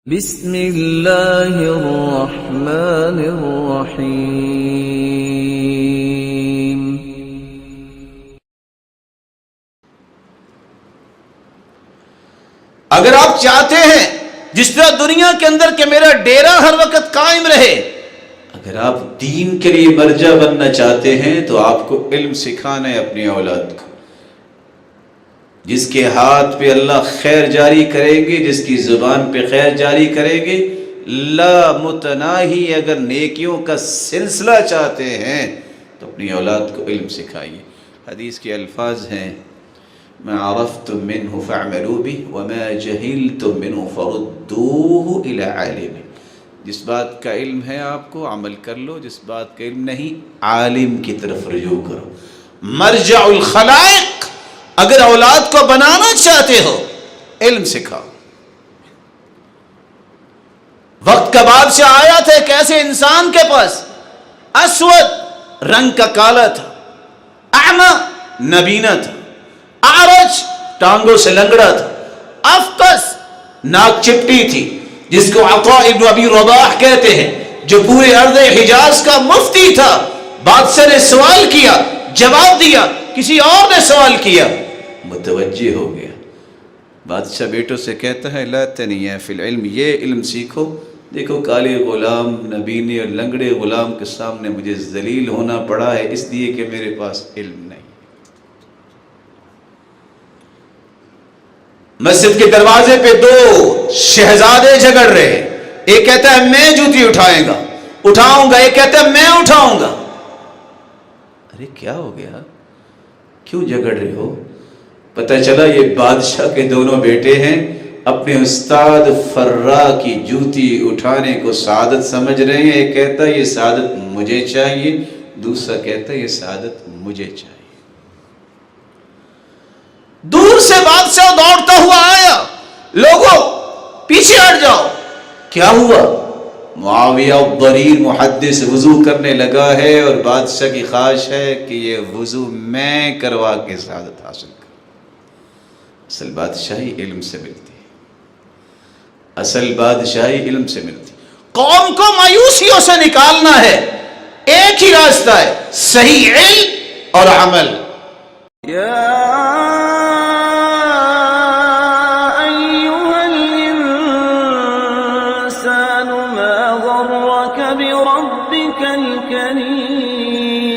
بسم اللہ الرحمن الرحیم۔ اگر آپ چاہتے ہیں جس طرح دنیا کے اندر کہ میرا ڈیرا ہر وقت قائم رہے، اگر آپ دین کے لیے مرجع بننا چاہتے ہیں تو آپ کو علم سکھانا ہے اپنی اولاد کو۔ جس کے ہاتھ پہ اللہ خیر جاری کریں گے، جس کی زبان پہ خیر جاری کریں گے، لا متناہی اگر نیکیوں کا سلسلہ چاہتے ہیں تو اپنی اولاد کو علم سکھائیے۔ حدیث کے الفاظ ہیں، ما عرفتم منه فاعملوا به وما جهلتم منه فردوه الى عالم۔ جس بات کا علم ہے آپ کو عمل کر لو، جس بات کا علم نہیں عالم کی طرف رجوع کرو۔ مرجع الخلائق، اگر اولاد کو بنانا چاہتے ہو علم سکھاؤ۔ وقت کا بادشاہ آیا تھا ایک ایسے انسان کے پاس، اسود رنگ کا کالا تھا، اعمى نبینا تھا، اعرج ٹانگوں سے لنگڑا تھا، افقس ناک چپٹی تھی، جس کو عطاء ابن ابی رباح کہتے ہیں، جو پورے ارض حجاز کا مفتی تھا۔ بادشاہ نے سوال کیا، جواب دیا، کسی اور نے سوال کیا، متوجہ ہو گیا۔ بادشاہ بیٹوں سے کہتا ہے، لا تنیہ فی العلم، یہ علم سیکھو۔ دیکھو کالے غلام نبینے اور لنگڑے غلام کے سامنے مجھے ذلیل ہونا پڑا ہے، اس لیے کہ میرے پاس علم نہیں۔ مسجد کے دروازے پہ دو شہزادے جھگڑ رہے، ایک کہتا ہے میں جوتی اٹھاؤں گا، ایک کہتا ہے میں اٹھاؤں گا۔ ارے کیا ہو گیا، کیوں جھگڑ رہے ہو؟ پتہ چلا یہ بادشاہ کے دونوں بیٹے ہیں، اپنے استاد فرا کی جوتی اٹھانے کو سعادت سمجھ رہے ہیں۔ ایک کہتا ہے یہ سعادت مجھے چاہیے، دوسرا کہتا ہے یہ سعادت مجھے چاہیے۔ دور سے بادشاہ دوڑتا ہوا آیا، لوگوں پیچھے ہٹ جاؤ۔ کیا ہوا؟ معاویہ الضریر محدث وضو کرنے لگا ہے اور بادشاہ کی خواہش ہے کہ یہ وضو میں کروا کے سعادت حاصل کروں۔ اصل بادشاہی علم سے ملتی ہے، اصل بادشاہی علم سے ملتی ہے۔ قوم کو مایوسیوں سے نکالنا ہے، ایک ہی راستہ ہے، صحیح علم اور عمل۔ بربك الكريم